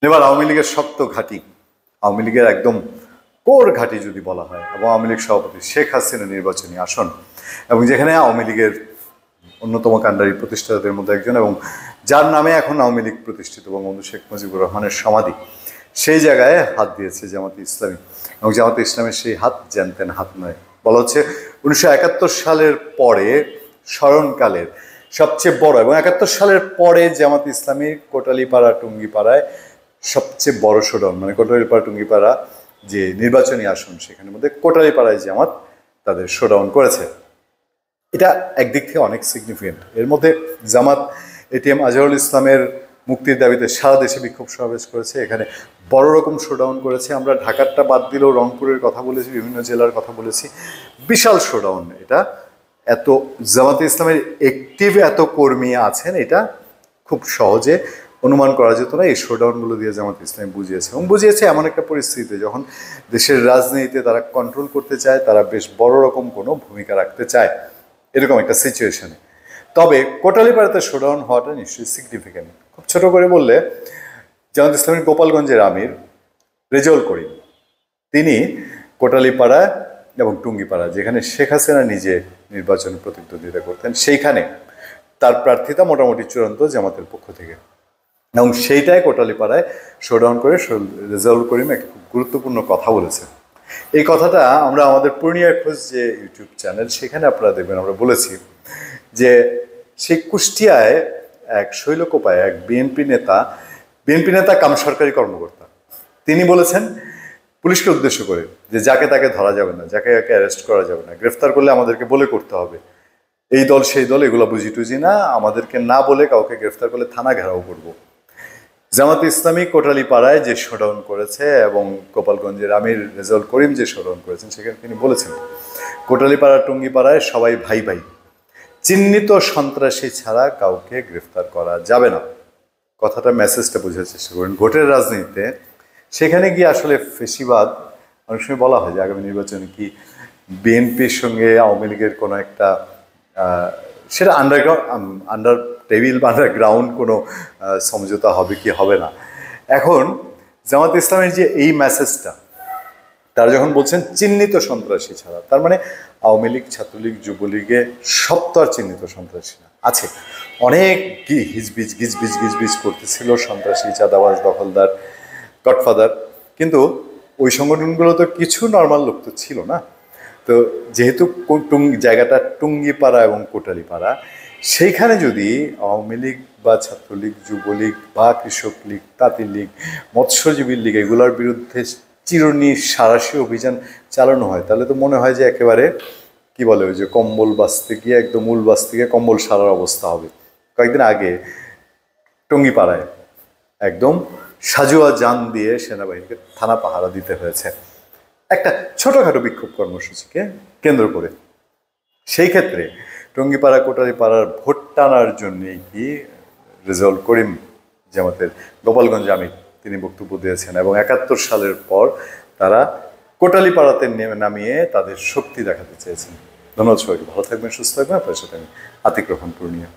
এবার আওয়ামী লীগের শক্ত ঘাঁটি, আওয়ামী লীগের একদম কোর ঘাঁটি যদি বলা হয়, এবং আওয়ামী লীগ সভাপতি শেখ হাসিনা নির্বাচনী আসন, এবং যেখানে আওয়ামী লীগের অন্যতম কাণ্ডারি প্রতিষ্ঠাতাদের মধ্যে একজন, এবং যার নামে এখন আওয়ামী লীগ প্রতিষ্ঠিত বঙ্গবন্ধু শেখ মুজিবুর রহমানের সমাধি, সেই জায়গায় হাত দিয়েছে জামাতে ইসলামী। এবং জামাতে ইসলামের সেই হাত জ্যানতেন হাত নয়। বলা হচ্ছে 1971 সালের পরে স্মরণকালের সবচেয়ে বড়, এবং 71 সালের পরে জামাতে ইসলামী কোটালীপাড়া টুঙ্গিপাড়ায় সবচেয়ে বড় শোডাউন, মানে কোটালীপাড়া টুঙ্গিপাড়া যে নির্বাচনী আসন, সেখানের মধ্যে কোটালীপাড়ায় জামাত তাদের শোডাউন করেছে। এটা একদিক থেকে অনেক সিগনিফিকেন্ট। এর মধ্যে জামাত এটিএম আজহারুল ইসলামের মুক্তির দাবিতে সারা দেশে বিক্ষোভ সমাবেশ করেছে, এখানে বড় রকম শোডাউন করেছে। আমরা ঢাকারটা বাদ দিলেও রংপুরের কথা বলেছি, বিভিন্ন জেলার কথা বলেছি, বিশাল শোডাউন। এটা এত জামাতে ইসলামের অ্যাক্টিভ এত কর্মী আছেন, এটা খুব সহজে অনুমান করা যেত না। এই শোডাউনগুলো দিয়ে জামাত ইসলাম বুঝিয়েছে, এবং বুঝিয়েছে এমন একটা পরিস্থিতিতে যখন দেশের রাজনীতিতে তারা কন্ট্রোল করতে চায়, তারা বেশ বড় রকম কোনো ভূমিকা রাখতে চায়, এরকম একটা সিচুয়েশনে। তবে কোটালীপাড়াতে শোডাউন হওয়াটা নিশ্চয়ই সিগনিফিক্যান্ট। খুব ছোট করে বললে, জামাত ইসলামের গোপালগঞ্জের আমির রেজাউল করিম, তিনি কোটালীপাড়া এবং টুঙ্গিপাড়া, যেখানে শেখ হাসিনা নিজে নির্বাচনে প্রতিদ্বন্দ্বিতা করতেন, সেইখানে তার প্রার্থিতা মোটামুটি চূড়ান্ত জামাতের পক্ষ থেকে, এবং সেইটাই কোটালীপাড়ায় শোডাউন করে রেজাউল করিম একটা খুব গুরুত্বপূর্ণ কথা বলেছে। এই কথাটা আমরা আমাদের পূর্ণিয়ার খোঁজ যে ইউটিউব চ্যানেল, সেখানে আপনারা দেখবেন আমরা বলেছি যে সেই কুষ্টিয়ায় এক শৈলকোপায় এক বিএনপি নেতা কাম সরকারি কর্মকর্তা, তিনি বলেছেন পুলিশকে উদ্দেশ্য করে যে যাকে তাকে ধরা যাবে না, যাকে তাকে অ্যারেস্ট করা যাবে না, গ্রেফতার করলে আমাদেরকে বলে করতে হবে, এই দল সেই দল, এগুলো বুঝি টুঝি না, আমাদেরকে না বলে কাউকে গ্রেফতার করলে থানা ঘেরাও করবো। জামাতে ইসলামী কোটালীপাড়ায় যে শোডাউন করেছে এবং গোপালগঞ্জের আমির রেজাউল করিম যে শোডাউন করেছেন, সেখানে তিনি বলেছেন কোটালীপাড়া টুঙ্গিপাড়ায় সবাই ভাই ভাই, চিহ্নিত সন্ত্রাসী ছাড়া কাউকে গ্রেফতার করা যাবে না। কথাটা মেসেজটা বোঝার চেষ্টা করেন। ভোটের রাজনীতিতে সেখানে গিয়ে আসলে ফেসিবাদ, অনেক সময় বলা হয় যে আগামী নির্বাচনে কি বিএনপির সঙ্গে আওয়ামী লীগের কোনো একটা সেটা আন্ডার টেবিল বা আন্ডারগ্রাউন্ড কোনো সমঝোতা হবে কি হবে না। এখন জামাত ইসলামের যে এই মেসেজটা, তারা যখন বলছেন চিহ্নিত সন্ত্রাসী ছাড়া, তার মানে আওয়ামী লীগ, ছাত্রলীগ, যুবলীগে সব তো আর চিহ্নিত সন্ত্রাসী না, আছে অনেক গিজবিজ করতেছিল সন্ত্রাসী, চাঁদাবাজ, দখলদার, গডফাদার, কিন্তু ওই সংগঠনগুলো তো কিছু নর্মাল লোক তো ছিল না। তো যেহেতু জায়গাটা টুঙ্গিপাড়া এবং কোটালীপাড়া, সেইখানে যদি আওয়ামী লীগ বা ছাত্রলীগ, যুবলীগ বা কৃষক লীগ, তাঁতি লীগ, মৎস্যজীবী লীগ, এগুলোর বিরুদ্ধে চিরুনি সাঁড়াশি অভিযান চালানো হয়, তাহলে তো মনে হয় যে একেবারে কি বলে, ওই যে কম্বল বাঁচতে গিয়ে একদম মূল বাঁচতে গিয়ে কম্বল সারার অবস্থা হবে। কয়েকদিন আগে টুঙ্গিপাড়ায় একদম সাজুয়া যান দিয়ে সেনাবাহিনীকে থানা পাহারা দিতে হয়েছে একটা ছোটোখাটো বিক্ষোভ কর্মসূচিকে কেন্দ্র করে। সেই ক্ষেত্রে টুঙ্গিপাড়া কোটালীপাড়ার ভোট টানার জন্যেই কি রেজাউল করিম, জামাতের গোপালগঞ্জ আমির, তিনি বক্তব্য দিয়েছেন, এবং 71 সালের পর তারা কোটালীপাড়াতে নামিয়ে তাদের শক্তি দেখাতে চেয়েছেন। ধন্যবাদ সবাইকে, ভালো থাকবেন, সুস্থ থাকবেন। আপনার সাথে আমি আতিক রহমান পূর্ণিয়া।